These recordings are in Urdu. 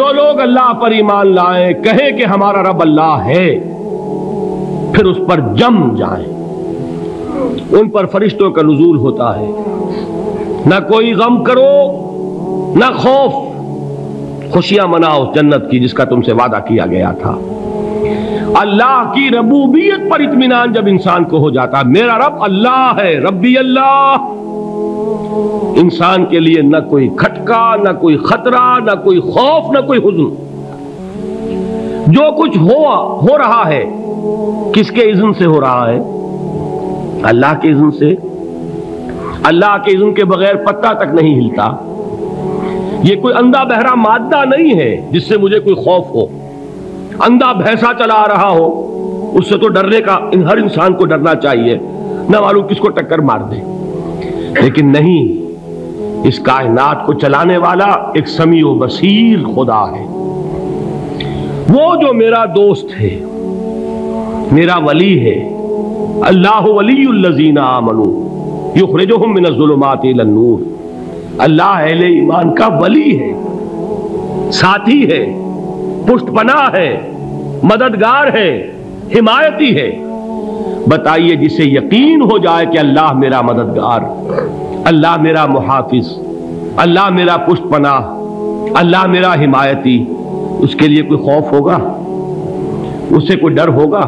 جو لوگ اللہ پر ایمان لائیں کہیں کہ ہمارا رب اللہ ہے، پھر اس پر جم جائیں، ان پر فرشتوں کا نزول ہوتا ہے، نہ کوئی غم کرو نہ خوف، خوشیاں مناؤ جنت کی جس کا تم سے وعدہ کیا گیا تھا۔ اللہ کی ربوبیت پر اطمینان جب انسان کو ہو جاتا، میرا رب اللہ ہے، ربی اللہ، انسان کے لیے نہ کوئی کھٹکا، نہ کوئی خطرہ، نہ کوئی خوف، نہ کوئی حزن۔ جو کچھ ہو رہا ہے کس کے اذن سے ہو رہا ہے؟ اللہ کے اذن سے۔ اللہ کے اذن کے بغیر پتہ تک نہیں ہلتا۔ یہ کوئی اندھا بہرا مادہ نہیں ہے جس سے مجھے کوئی خوف ہو۔ اندھا بھینسا چلا آ رہا ہو اس سے تو ڈرنے کا ہر انسان کو ڈرنا چاہیے، نہ معلوم کس کو ٹکر مار دے، لیکن نہیں، اس کائنات کو چلانے والا ایک سمیع و بصیر خدا ہے، وہ جو میرا دوست ہے، میرا ولی ہے۔ اللہ ولی الذین آمنوا یخرجہم من الظلمات الی النور۔ اللہ اہل ایمان کا ولی ہے، ساتھی ہے، پشت پناہ ہے، مددگار ہے، حمایتی ہے۔ بتائیے جسے یقین ہو جائے کہ اللہ میرا مددگار، اللہ میرا محافظ، اللہ میرا پشت پناہ، اللہ میرا حمایتی، اس کے لیے کوئی خوف ہوگا؟ اس سے کوئی ڈر ہوگا؟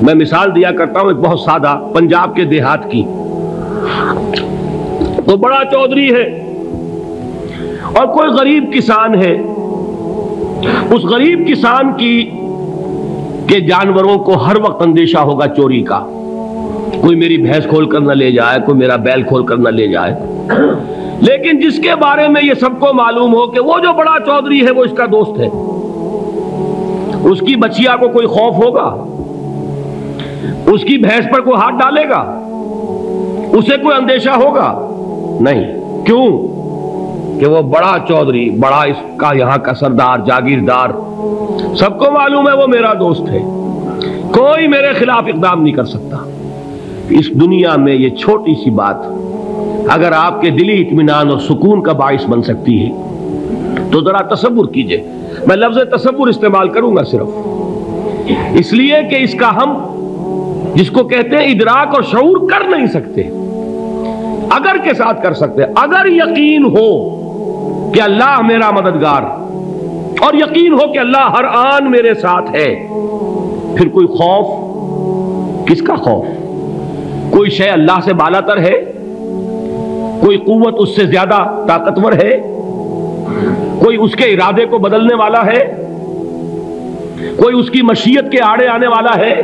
میں مثال دیا کرتا ہوں ایک بہت سادہ، پنجاب کے دیہات کی۔ تو بڑا چودھری ہے اور کوئی غریب کسان ہے، اس غریب کسان کے جانوروں کو ہر وقت اندیشہ ہوگا چوری کا، کوئی میری بھینس کھول کر نہ لے جائے، کوئی میرا بیل کھول کر نہ لے جائے۔ لیکن جس کے بارے میں یہ سب کو معلوم ہو کہ وہ جو بڑا چودھری ہے وہ اس کا دوست ہے، اس کی بچیا کو کوئی خوف ہوگا؟ اس کی بھینس پر کوئی ہاتھ ڈالے گا؟ اسے کوئی اندیشہ ہوگا؟ نہیں۔ کیوں؟ کہ وہ بڑا چودھری، بڑا اس کا یہاں کا سردار، جاگیردار، سب کو معلوم ہے وہ میرا دوست ہے، کوئی میرے خلاف اقدام نہیں کر سکتا۔ اس دنیا میں یہ چھوٹی سی بات اگر آپ کے دلی اطمینان اور سکون کا باعث بن سکتی ہے تو ذرا تصور کیجئے۔ میں لفظ تصور استعمال کروں گا صرف اس لیے کہ اس کا ہم جس کو کہتے ہیں ادراک اور شعور کر نہیں سکتے، اگر کے ساتھ کر سکتے۔ اگر یقین ہو کہ اللہ میرا مددگار اور یقین ہو کہ اللہ ہر آن میرے ساتھ ہے، پھر کوئی خوف؟ کس کا خوف؟ کوئی شے اللہ سے بالاتر ہے؟ کوئی قوت اس سے زیادہ طاقتور ہے؟ کوئی اس کے ارادے کو بدلنے والا ہے؟ کوئی اس کی مشیت کے آڑے آنے والا ہے؟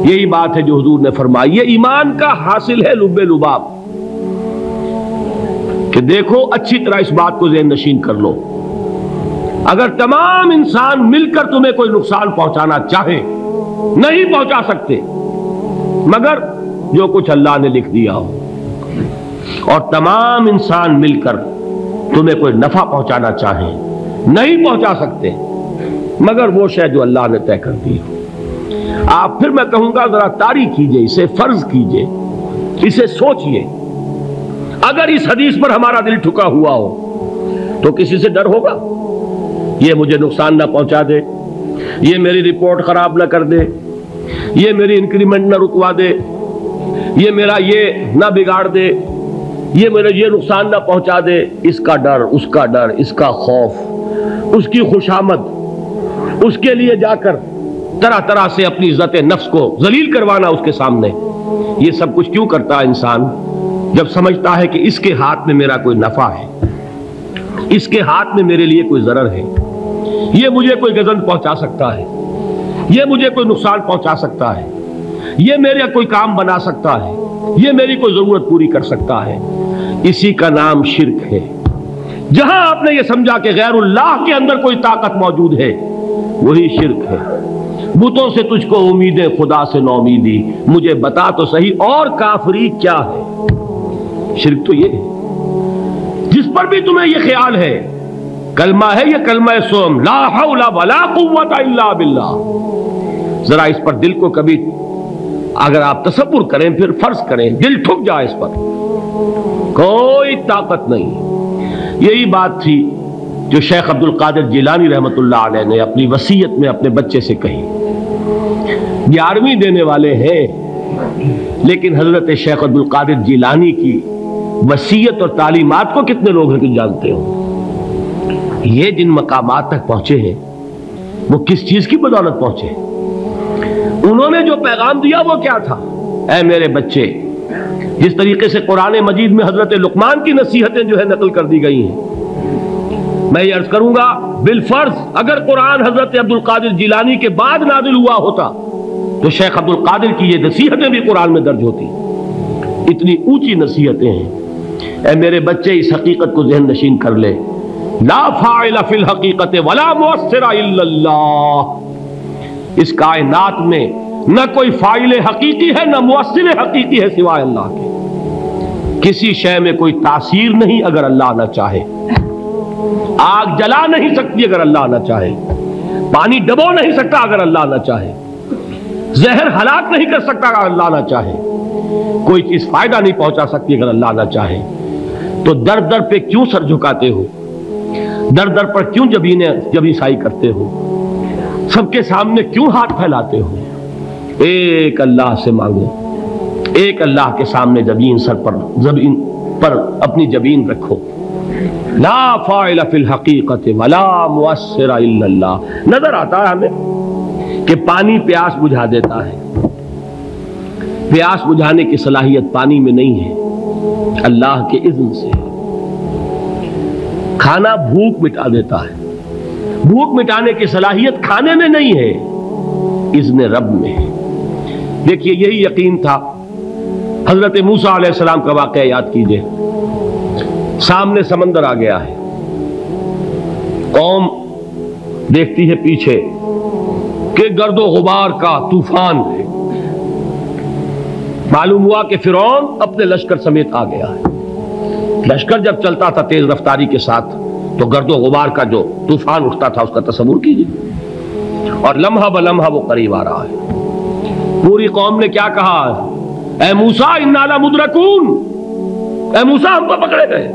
یہی بات ہے جو حضور نے فرمائی، یہ ایمان کا حاصل ہے لب لباب، کہ دیکھو اچھی طرح اس بات کو ذہن نشین کر لو، اگر تمام انسان مل کر تمہیں کوئی نقصان پہنچانا چاہے نہیں پہنچا سکتے، مگر جو کچھ اللہ نے لکھ دیا ہو، اور تمام انسان مل کر تمہیں کوئی نفع پہنچانا چاہیں نہیں پہنچا سکتے، مگر وہ شے جو اللہ نے طے کر دی ہو۔ آپ پھر میں کہوں گا ذرا طاری کیجئے، اسے فرض کیجئے، اسے سوچئے۔ اگر اس حدیث پر ہمارا دل ٹھکا ہوا ہو تو کسی سے ڈر ہوگا؟ یہ مجھے نقصان نہ پہنچا دے، یہ میری رپورٹ خراب نہ کر دے، یہ میری انکریمنٹ نہ رکوا دے، یہ میرا یہ نہ بگاڑ دے، یہ میرا یہ نقصان نہ پہنچا دے۔ اس کا ڈر، اس کا ڈر، اس کا خوف، اس کی خوشامد، اس کے لیے جا کر طرح طرح سے اپنی عزت نفس کو ذلیل کروانا اس کے سامنے، یہ سب کچھ کیوں کرتا ہے انسان؟ جب سمجھتا ہے کہ اس کے ہاتھ میں میرا کوئی نفع ہے، اس کے ہاتھ میں میرے لیے کوئی ضرر ہے، یہ مجھے کوئی گزن پہنچا سکتا ہے، یہ مجھے کوئی نقصان پہنچا سکتا ہے، یہ میرا کوئی کام بنا سکتا ہے، یہ میری کوئی ضرورت پوری کر سکتا ہے، اسی کا نام شرک ہے۔ جہاں آپ نے یہ سمجھا کہ غیر اللہ کے اندر کوئی طاقت موجود ہے، وہی شرک ہے۔ بتوں سے تجھ کو امیدیں، خدا سے نومیدی، مجھے بتا تو صحیح اور کافری کیا ہے؟ شرک تو یہ ہے۔ جس پر بھی تمہیں یہ خیال ہے، کلمہ ہے یہ کلمہ سوم، لا حول ولا قوت الا باللہ، ذرا اس پر دل کو کبھی اگر آپ تصور کریں، پھر فرض کریں، دل ٹھک جائے اس پر، کوئی طاقت نہیں۔ یہی بات تھی جو شیخ عبد القادر جیلانی رحمۃ اللہ علیہ نے اپنی وصیت میں اپنے بچے سے کہی. 11ویں دینے والے ہیں، لیکن حضرت شیخ عبد القادر جیلانی کی وصیت اور تعلیمات کو کتنے لوگ ہیں کہ جانتے ہو؟ یہ جن مقامات تک پہنچے ہیں وہ کس چیز کی بدولت پہنچے؟ انہوں نے جو پیغام دیا وہ کیا تھا؟ اے میرے بچے، جس طریقے سے قرآن مجید میں حضرت لقمان کی نصیحتیں جو ہے نقل کر دی گئی ہیں، میں یہ عرض کروں گا بالفرض اگر قرآن حضرت عبد القادر جیلانی کے بعد نازل ہوا ہوتا تو شیخ عبد القادر کی یہ نصیحتیں بھی قرآن میں درج ہوتی. اتنی اونچی نصیحتیں ہیں. اے میرے بچے، اس حقیقت کو ذہن نشین کر لے، لا فاعل فی الحقیقت ولا مؤثر الا اللہ. اس کائنات میں نہ کوئی فاعل حقیقی ہے نہ مؤثر حقیقی ہے سوائے اللہ کے. کسی شے میں کوئی تاثیر نہیں اگر اللہ نہ چاہے. آگ جلا نہیں سکتی اگر اللہ نہ چاہے. پانی ڈبو نہیں سکتا اگر اللہ نہ چاہے. زہر ہلاک نہیں کر سکتا اگر اللہ نہ چاہے. کوئی چیز فائدہ نہیں پہنچا سکتی اگر اللہ نہ چاہے. تو در در پہ کیوں سر جھکاتے ہو؟ در در پر کیوں جبیں سائی کرتے ہو؟ سب کے سامنے کیوں ہاتھ پھیلاتے ہو؟ ایک اللہ سے مانگو. ایک اللہ کے سامنے زمین پر اپنی جبین رکھو. لا فاعل فی الحقیقت ولا مؤثر الا اللہ. نظر آتا ہے ہمیں کہ پانی پیاس بجھا دیتا ہے. پیاس بجھانے کی صلاحیت پانی میں نہیں ہے، اللہ کے اذن سے. کھانا بھوک مٹا دیتا ہے. بھوک مٹانے کی صلاحیت کھانے میں نہیں ہے، اذن رب میں ہے. دیکھیے یہی یقین تھا. حضرت موسیٰ علیہ السلام کا واقعہ یاد کیجئے. سامنے سمندر آ گیا ہے. قوم دیکھتی ہے پیچھے کہ گرد و غبار کا طوفان ہے. معلوم ہوا کہ فرعون اپنے لشکر سمیت آ گیا ہے. لشکر جب چلتا تھا تیز رفتاری کے ساتھ تو گرد و غبار کا جو طوفان اٹھتا تھا اس کا تصور کیجیے. اور لمحہ بلمحہ وہ قریب آ رہا ہے. پوری قوم نے کیا کہا؟ اے موسیٰ انا لمدرکون. اے موسیٰ ہم تو پکڑے گئے.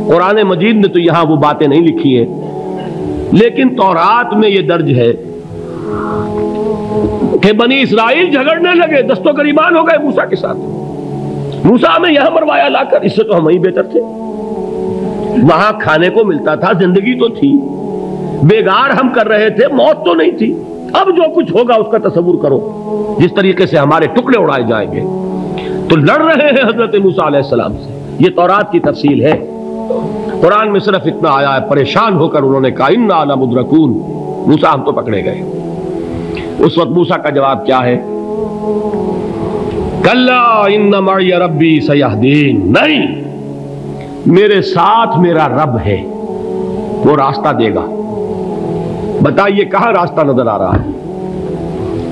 قرآن مجید نے تو یہاں وہ باتیں نہیں لکھی ہیں، لیکن تورات میں یہ درج ہے کہ بنی اسرائیل جھگڑنے لگے، دست و گریبان ہو گئے موسیٰ کے ساتھ. موسیٰ ہمیں یہاں مروایا لا کر، اس سے تو ہم ہی بہتر تھے. وہاں کھانے کو ملتا تھا، زندگی تو تھی، بیگار ہم کر رہے تھے، موت تو نہیں تھی. اب جو کچھ ہوگا اس کا تصور کرو، جس طریقے سے ہمارے ٹکڑے اڑائے جائیں گے. تو لڑ رہے ہیں حضرت موسیٰ علیہ السلام سے. یہ تورات کی تفصیل ہے. قرآن میں صرف اتنا آیا ہے، پریشان ہو کر انہوں نے کہا انا لمدرکون. موسیٰ ہم تو پکڑے گئے. اس وقت موسیٰ کا جواب کیا ہے؟ کلا ان معی ربی سیہدین. نہیں، میرے ساتھ میرا رب ہے، وہ راستہ دے گا. بتائیے کہاں راستہ نظر آ رہا ہے؟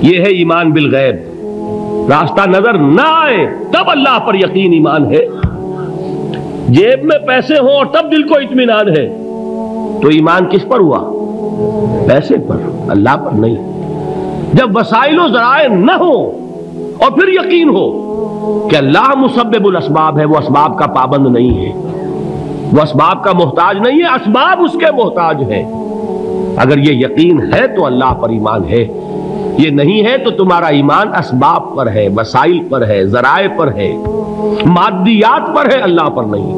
یہ ہے ایمان بالغیب. راستہ نظر نہ آئے تب اللہ پر یقین ایمان ہے. جیب میں پیسے ہوں اور تب دل کو اطمینان ہے تو ایمان کس پر ہوا؟ پیسے پر، اللہ پر نہیں. جب وسائل و ذرائع نہ ہو اور پھر یقین ہو کہ اللہ مسبب الاسباب ہے، وہ اسباب کا پابند نہیں ہے، وہ اسباب کا محتاج نہیں ہے، اسباب اس کے محتاج ہیں. اگر یہ یقین ہے تو اللہ پر ایمان ہے. یہ نہیں ہے تو تمہارا ایمان اسباب پر ہے، وسائل پر ہے، ذرائع پر ہے، مادیات پر ہے، اللہ پر نہیں.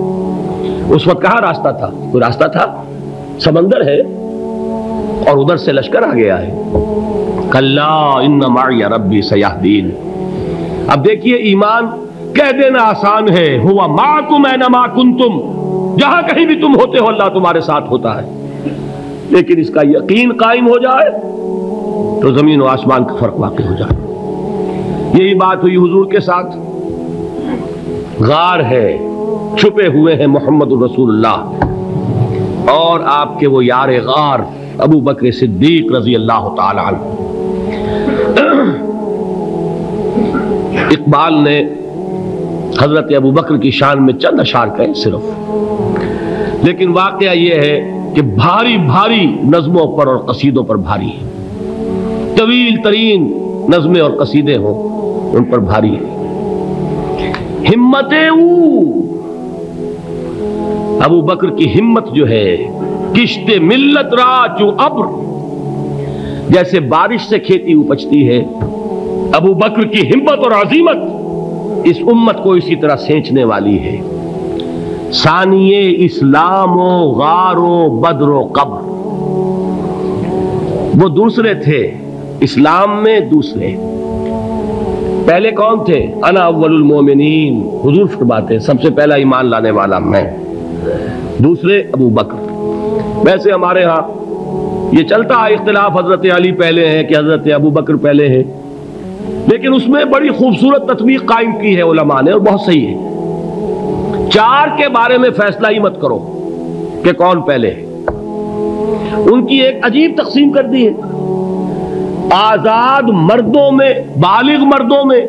اس وقت کہاں راستہ تھا؟ کوئی راستہ تھا؟ سمندر ہے اور ادھر سے لشکر آ گیا ہے. کلا ان معی ربی سیہدین. اب دیکھیے ایمان کہہ دینا آسان ہے، ہوا معکم اینما کنتم. جہاں کہیں بھی تم ہوتے ہو اللہ تمہارے ساتھ ہوتا ہے. لیکن اس کا یقین قائم ہو جائے تو زمین و آسمان کا فرق واقع ہو جائے. یہی بات ہوئی حضور کے ساتھ. غار ہے، چھپے ہوئے ہیں محمد الرسول اللہ اور آپ کے وہ یار غار ابو بکر صدیق رضی اللہ تعالی عنہ. اقبال نے حضرت ابو بکر کی شان میں چند اشعار کہے صرف، لیکن واقعہ یہ ہے کہ بھاری بھاری نظموں پر اور قصیدوں پر بھاری ہے. طویل ترین نظمیں اور قصیدے ہوں ان پر بھاری ہے. ہمت ابو بکر کی ہمت جو ہے کشت ملت را چو ابر، جیسے بارش سے کھیتی اپجتی ہے، ابو بکر کی ہمت اور عزیمت اس امت کو اسی طرح سینچنے والی ہے۔ ثانیے اسلام و غار و بدر و قبر، وہ دوسرے تھے اسلام میں، دوسرے پہلے کون تھے؟ انا اول المومنین، حضور فرماتے ہیں سب سے پہلا ایمان لانے والا میں، دوسرے ابو بکر۔ ویسے ہمارے ہاں یہ چلتا ہے اختلاف، حضرت علی پہلے ہیں کہ حضرت ابو بکر پہلے ہیں، لیکن اس میں بڑی خوبصورت تطبیق قائم کی ہے علماء نے، اور بہت صحیح ہے۔ چار کے بارے میں فیصلہ ہی مت کرو کہ کون پہلے ہے، ان کی ایک عجیب تقسیم کر دی ہے۔ آزاد مردوں میں، بالغ مردوں میں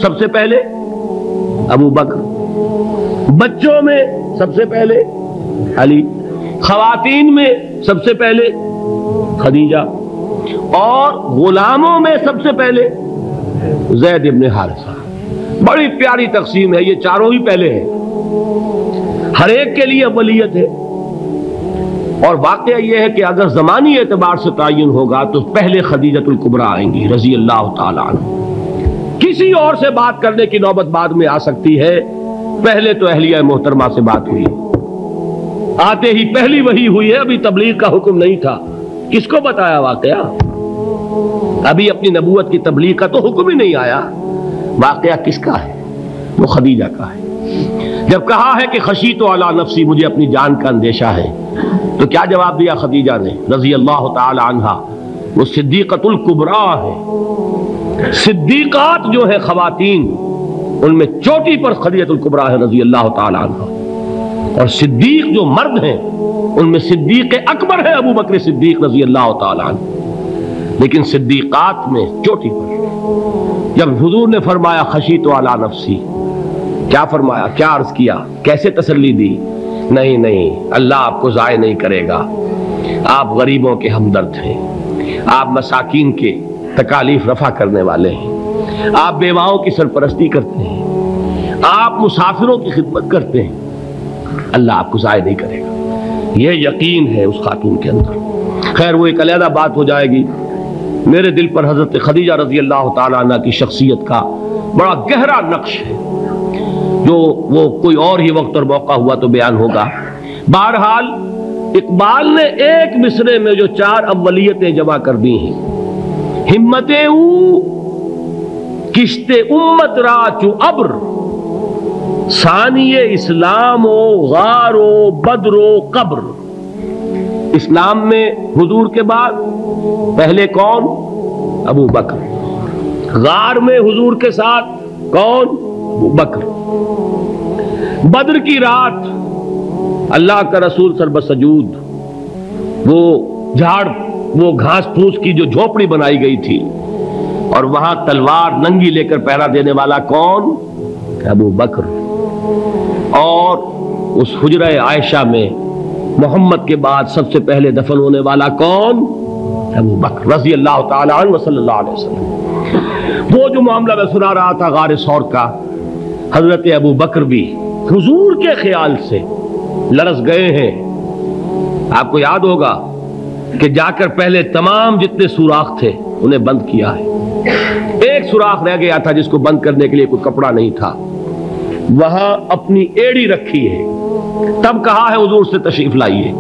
سب سے پہلے ابو بکر، بچوں میں سب سے پہلے علی، خواتین میں سب سے پہلے خدیجہ، اور غلاموں میں سب سے پہلے زید ابن حارثہ۔ بڑی پیاری تقسیم ہے، یہ چاروں ہی پہلے ہیں، ہر ایک کے لیے اولیت ہے۔ اور واقعہ یہ ہے کہ اگر زمانی اعتبار سے تعین ہوگا تو پہلے خدیجۃ الکبریٰ آئیں گی رضی اللہ تعالی عنہ، کسی اور سے بات کرنے کی نوبت بعد میں آ سکتی ہے، پہلے تو اہلیہ محترمہ سے بات ہوئی، آتے ہی پہلی وحی ہوئی ہے، ابھی تبلیغ کا حکم نہیں تھا۔ کس کو بتایا واقعہ؟ ابھی اپنی نبوت کی تبلیغ کا تو حکم ہی نہیں آیا، واقعہ کس کا ہے؟ وہ خدیجہ کا ہے۔ جب کہا ہے کہ خشیت علی نفسی، مجھے اپنی جان کا اندیشہ ہے، تو کیا جواب دیا خدیجہ نے رضی اللہ تعالی عنہا؟ وہ صدیقۃ الکبریٰ ہے، صدیقات جو ہے خواتین ان میں چوٹی پر خدیجۃ الکبریٰ ہے رضی اللہ تعالی عنہا، اور صدیق جو مرد ہیں ان میں صدیق اکبر ہے ابو بکر صدیق رضی اللہ تعالی عنہ، لیکن صدیقات میں چوٹی پر۔ جب حضور نے فرمایا خشیت علی نفسی، کیا فرمایا؟ کیا عرض کیا؟ کیسے تسلی دی؟ نہیں، اللہ آپ کو ضائع نہیں کرے گا، آپ غریبوں کے ہمدرد ہیں، آپ مساکین کے تکالیف رفع کرنے والے ہیں، آپ بیواؤں کی سرپرستی کرتے ہیں، آپ مسافروں کی خدمت کرتے ہیں، اللہ آپ کو ضائع نہیں کرے گا۔ یہ یقین ہے اس خاتون کے اندر۔ خیر وہ ایک علیحدہ بات ہو جائے گی۔ میرے دل پر حضرت خدیجہ رضی اللہ تعالیٰ عنہ کی شخصیت کا بڑا گہرا نقش ہے، جو وہ کوئی اور ہی وقت اور موقع ہوا تو بیان ہوگا۔ بہرحال اقبال نے ایک مصرے میں جو چار اولیتیں جمع کر دی ہیں، ہمتیں او کشت امت را چو ابر، ثانی اسلام و غار و بدر و قبر۔ اسلام میں حضور کے بعد پہلے کون؟ ابو بکر۔ غار میں حضور کے ساتھ کون؟ ابو بکر۔ بدر کی رات اللہ کا رسول سربسجود، وہ جھاڑ، وہ گھاس پھوس کی جو جھوپڑی بنائی گئی تھی، اور وہاں تلوار ننگی لے کر پہرا دینے والا کون؟ ابو بکر۔ اور اس حجرہ عائشہ میں محمد کے بعد سب سے پہلے دفن ہونے والا کون؟ ابو بکر رضی اللہ تعالی عنہ وصلی اللہ علیہ وسلم۔ وہ جو معاملہ میں سنا رہا تھا غار ثور کا، حضرت ابو بکر بھی حضور کے خیال سے لرز گئے ہیں۔ آپ کو یاد ہوگا کہ جا کر پہلے تمام جتنے سوراخ تھے انہیں بند کیا ہے، ایک سوراخ رہ گیا تھا جس کو بند کرنے کے لیے کوئی کپڑا نہیں تھا، وہاں اپنی ایڑی رکھی ہے، تب کہا ہے حضور سے تشریف لائیے،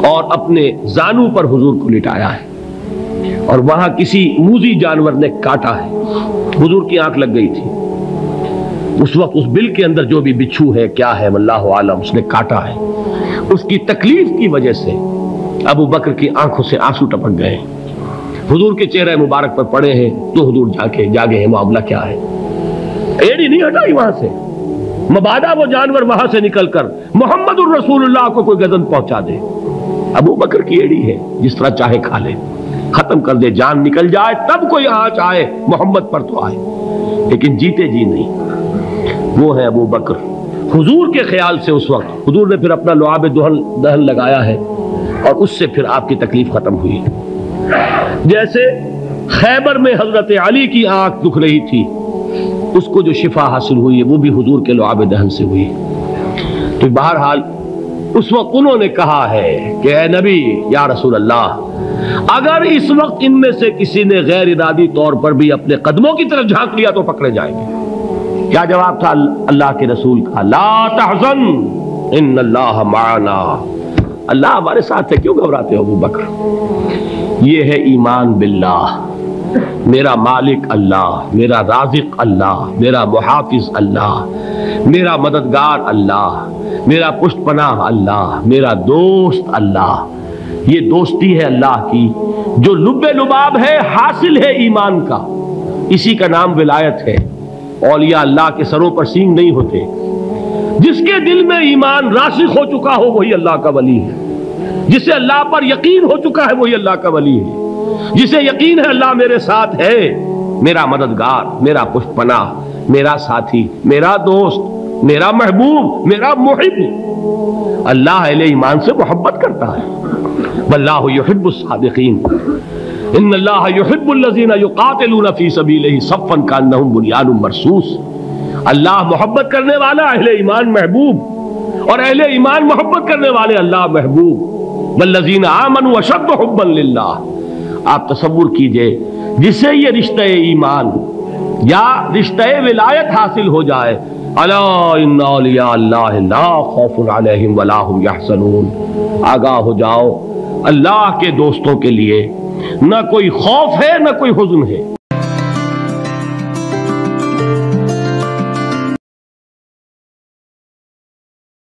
اور اپنے زانو پر حضور کو لٹایا ہے، اور وہاں کسی موذی جانور نے کاٹا ہے، حضور کی آنکھ لگ گئی تھی، اس وقت اس بل کے اندر جو بھی بچھو ہے کیا ہے واللہ عالم، اس نے کاٹا ہے، اس کی تکلیف کی وجہ سے ابو بکر کی آنکھوں سے آنسو ٹپک گئے، حضور کے چہرے مبارک پر پڑے ہیں، تو حضور جاگے ہیں، معاملہ کیا ہے؟ ایڑی نہیں ہٹائی وہاں سے، مبادا وہ جانور وہاں سے نکل کر محمد الرسول اللہ کو کوئی گزن پہنچا دے، ابو بکر کی ایڑی ہے، جس طرح چاہے کھا لے، ختم کر دے، جان نکل جائے تب کوئی آنچ آئے، محمد پر تو آئے، لیکن جیتے جی نہیں۔ وہ ہے ابو بکر حضور کے خیال سے۔ اس وقت حضور نے پھر اپنا لعاب دہن لگایا ہے، اور اس سے پھر آپ کی تکلیف ختم ہوئی۔ جیسے خیبر میں حضرت علی کی آنکھ دکھ رہی تھی، اس کو جو شفا حاصل ہوئی ہے وہ بھی حضور کے لعاب دہن سے ہوئی۔ تو بہرحال اس وقت انہوں نے کہا ہے کہ اے نبی یا رسول اللہ، اگر اس وقت ان میں سے کسی نے غیر ارادی طور پر بھی اپنے قدموں کی طرف جھانک لیا تو پکڑے جائیں گے۔ کیا جواب تھا اللہ کے رسول کا؟ لا تحزن ان اللہ معنا، اللہ ہمارے ساتھ ہے، کیوں گھبراتے ہو ابو بکر؟ یہ ہے ایمان باللہ، میرا مالک اللہ، میرا رازق اللہ، میرا محافظ اللہ، میرا مددگار اللہ، میرا پشت پناہ اللہ، میرا دوست اللہ۔ یہ دوستی ہے اللہ کی جو لب لباب ہے، حاصل ہے ایمان کا، اسی کا نام ولایت ہے۔ اولیاء اللہ کے سروں پر سینگ نہیں ہوتے، جس کے دل میں ایمان راسخ ہو چکا ہو وہی اللہ کا ولی ہے، جسے اللہ پر یقین ہو چکا ہے وہی اللہ کا ولی ہے، جسے یقین ہے اللہ میرے ساتھ ہے، میرا مددگار، میرا پشت پناہ، میرا ساتھی، میرا دوست، میرا محبوب، میرا محب۔ اللہ اہل ایمان سے محبت کرتا ہے۔ واللہ یحب الصادقین، ان اللہ یحب الذین یقاتلون فی سبیلہ صفا کانہم بنیان مرصوص۔ اللہ محبت کرنے والا، اہل ایمان محبوب، اور اہل ایمان محبت کرنے والے اللہ محبوب۔ والذین آمنوا اشد حبا للہ۔ آپ تصور کیجئے جسے یہ رشتہ ایمان یا رشتہ ولایت حاصل ہو جائے، الا ان اولیاء اللہ لا خوف علیہم ولا هم یحزنون، آگاہ ہو جاؤ اللہ کے دوستوں کے لیے نہ کوئی خوف ہے نہ کوئی حزن ہے۔